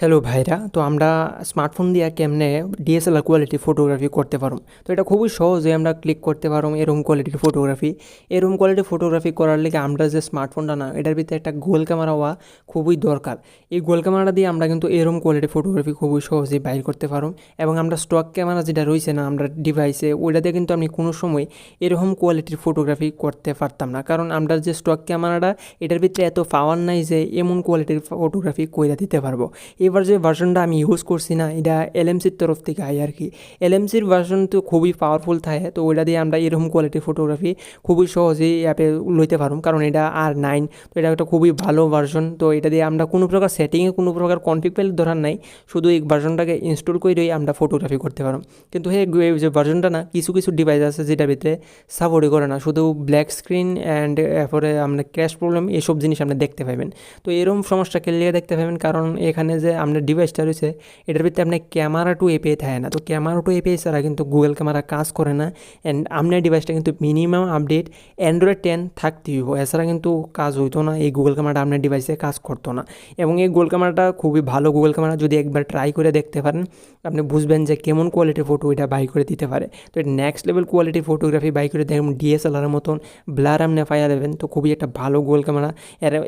Hello ভাইরা, তো আমরা স্মার্টফোন দিয়ে কেমনে ডিএসএলআর কোয়ালিটি ফটোগ্রাফি করতে পারো। তো এটা খুবই সহজে আমরা ক্লিক করতে পারো এরকম কোয়ালিটির ফটোগ্রাফি। এরকম কোয়ালিটির ফটোগ্রাফি করার লেগে আমরা যে স্মার্টফোনটা না, এটার ভিতরে একটা গোল ক্যামেরা হওয়া খুবই দরকার। এই গোল ক্যামেরাটা দিয়ে আমরা কিন্তু এরকম কোয়ালিটির ফটোগ্রাফি খুবই সহজেই বাইর করতে পারো। এবং আমরা স্টক ক্যামেরা যেটা রয়েছে না আমরা ডিভাইসে, ওইটাতে কিন্তু আমি কোনো সময় এরকম কোয়ালিটির ফটোগ্রাফি করতে পারতাম না, কারণ আমরা যে স্টক ক্যামেরাটা এটার ভিতরে এত পাওয়ার নাই যে এমন কোয়ালিটির ফটোগ্রাফি কইরা দিতে পারবো। এবার যে ভার্সনটা আমি ইউজ করছি না, এটা এলএমসির তরফ থেকে আই আর কি। এলএমসির ভার্সন তো খুবই পাওয়ারফুল থাকে, তো ওইটা দিয়ে আমরা এরকম কোয়ালিটির ফটোগ্রাফি খুবই সহজেই অ্যাপে লইতে পারুম, কারণ এটা R9। তো এটা একটা খুবই ভালো ভার্সন। তো এটা দিয়ে আমরা কোনো প্রকার সেটিংয়ে কোনো প্রকার কনফিগ ফাইল ধরার নাই, শুধু এই ভার্সনটাকে ইনস্টল করেই আমরা ফটোগ্রাফি করতে পারো। কিন্তু এই যে ভার্সনটা না, কিছু কিছু ডিভাইস আছে যেটার ভিতরে সাপোর্টই করে না, শুধু ব্ল্যাক স্ক্রিন অ্যান্ড এরপরে আমরা ক্র্যাশ প্রবলেম এসব জিনিস আপনি দেখতে পাবেন। তো এরকম সমস্যা খেলে দেখতে পাবেন, কারণ এখানে যে আমরা ডিভাইসটা রয়েছে এটার ভিতরে আপনার ক্যামেরা টু এপিআই থাকে না। তো ক্যামেরা টু এপিআই ছাড়া কিন্তু গুগল ক্যামেরা কাজ করে না। অ্যান্ড আপনার ডিভাইসটা কিন্তু মিনিমাম আপডেট অ্যান্ড্রয়েড 10 থাকতেই হইব, এছাড়া কিন্তু কাজ হইতো না, এই গুগল ক্যামেরাটা আপনার ডিভাইসে কাজ করতো না। এবং এই গুগল ক্যামেরাটা খুবই ভালো গুগল ক্যামেরা, যদি একবার ট্রাই করে দেখতে পারেন আপনি বুঝবেন যে কেমন কোয়ালিটির ফটো এটা বাই করে দিতে পারে। তো এটা নেক্সট লেভেল কোয়ালিটির ফটোগ্রাফি বাই করে দেখুন, ডিএসএলআরের মতন ব্লার আপনি পাইয়া দেবেন। তো খুবই একটা ভালো গুগল ক্যামেরা,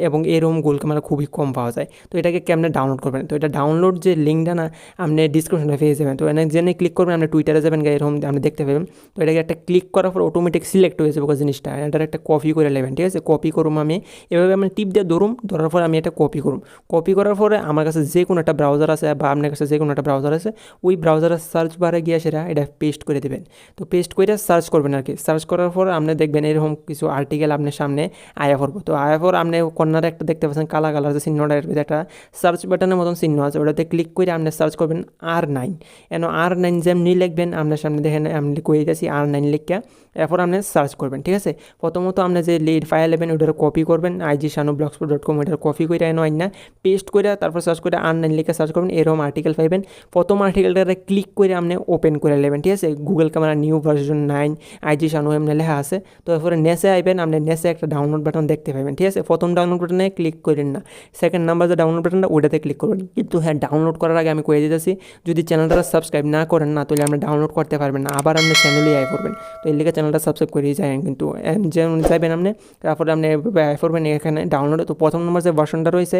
এবং এরকম গুগল ক্যামেরা খুবই কম পাওয়া যায়। তো এটাকে কেমনে ডাউনলোড করবেন, তো এটা ডাউনলোড যে লিঙ্কটা না আপনি ডিসক্রিপশনে পেয়ে যাবেন। তো এনে জেনে ক্লিক করবেন, আপনি টুইটারে যাবেন, এরকম আপনি দেখতে পাবেন। তো এটাকে একটা ক্লিক করার পর অটোমেটিক সিলেক্ট হয়ে যাবে জিনিসটা, এটার একটা কপি করে নেবেন, ঠিক আছে। কপি করুম আমি এভাবে, আমি টিপ দিয়ে ধরার পরে আমি এটা কপি করুম। কপি করার পরে আমার কাছে যে কোনো একটা ব্রাউজার আছে বা আপনার কাছে যে কোনো একটা ব্রাউজার আছে, ওই ব্রাউজারের সার্চ বারে গিয়ে সেটা এটা পেস্ট করে দেবেন। তো পেস্ট করে সার্চ করবেন আর কি। সার্চ করার পর আপনি দেখবেন এরকম কিছু আর্টিকেল আপনার সামনে আয়া পড়বো। তো আয়া পর আপনি কর্নারে একটা দেখতে পাচ্ছেন কালা কালার যে চিহ্নটা, একটা সার্চ বাটনের মতন চিহ্ন আছে, ওটাতে ক্লিক করে আপনি সার্চ করবেন R9। R9 যেমনি লিখবেন আপনার সামনে দেখেন আমি কয়ে গেছি R9 লিখা, এরপর আপনি সার্চ করবেন, ঠিক আছে। প্রথমত আপনি যে লিড ফাইল নেবেন ওটার কপি করবেন, IG-shanu-blogspot.com, ওটার কপি করে না পেস্ট করে তারপর সার্চ করে R9 লিখে সার্চ করবেন, এরকম আর্টিকেল পাইবেন। প্রথম আর্টিকেলটাতে ক্লিক করে আপনি ওপেন করে নেবেন, ঠিক আছে। Google camera new version 9 IG-shanu এমনি লেখা আছে। তো এরপরে নেসে আইবেন, আপনি নেসে একটা ডাউনলোড বাটন দেখতে পাবেন, ঠিক আছে। প্রথম ডাউনলোড বাটনে ক্লিক করেন না, সেকেন্ড নাম্বার যে ডাউনলোড বাটনটা ওটাতে ক্লিক করবেন। কিন্তু হ্যাঁ, ডাউনলোড করার আগে আমি কয়ে দিতেছি, যদি চ্যানেলটা সাবস্ক্রাইব না করেন না, তাহলে আপনি ডাউনলোড করতে পারবেন না, আবার আপনি চ্যানেলেই আই করবেন। তো এর লিগে চ্যানেলটা সাবস্ক্রাইব করেই যাবেন কিন্তু, যেমন যাবেন আপনি, তারপরে আপনি আই করবেন এখানে ডাউনলোড। তো প্রথম নম্বর যে ভার্সনটা রয়েছে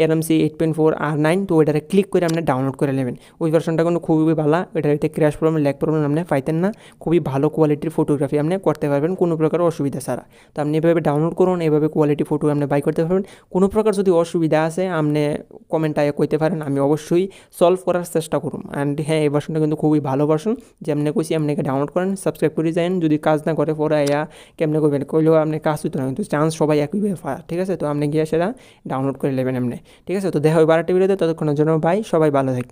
RMC 8.4 R9, তো ওইটাতে ক্লিক করে আপনি ডাউনলোড করে নেবেন। ওই ভার্সনটা কিন্তু খুবই ভালো, এটার ভিতরে ক্র্যাশ প্রবলেম ল্যাগ প্রবলেম আপনি পাইতেন না, খুবই ভালো কোয়ালিটির ফটোগ্রাফি আপনি করতে পারবেন কোনো প্রকার অসুবিধা ছাড়া। তো আপনি এভাবে ডাউনলোড করুন, এভাবে কোয়ালিটি ফটো আপনি বাই করতে পারবেন। কোনো প্রকার যদি অসুবিধা আছে আপনি কমেন্টে কইতে পারেন, আমি অবশ্যই সলভ করার চেষ্টা করুন। অ্যান্ড হ্যাঁ, এই ভার্সনটা কিন্তু খুবই ভালো ভার্সন, যেমনি কইছি আপনাকে ডাউনলোড করেন, সাবস্ক্রাইব করে যান। যদি কাজ না করে পরে কেমনে করবেন, কইলেও আপনি কাজ হইতো না, কিন্তু চান্স সবাই একইভাবে পায়, ঠিক আছে। তো আপনি গিয়ে সেটা ডাউনলোড করে নেবেন এমনি, ঠিক আছে। তো দেখা হবে আরেকটা ভিডিওতে, ততক্ষণের জন্য বাই, সবাই ভালো থাকবেন।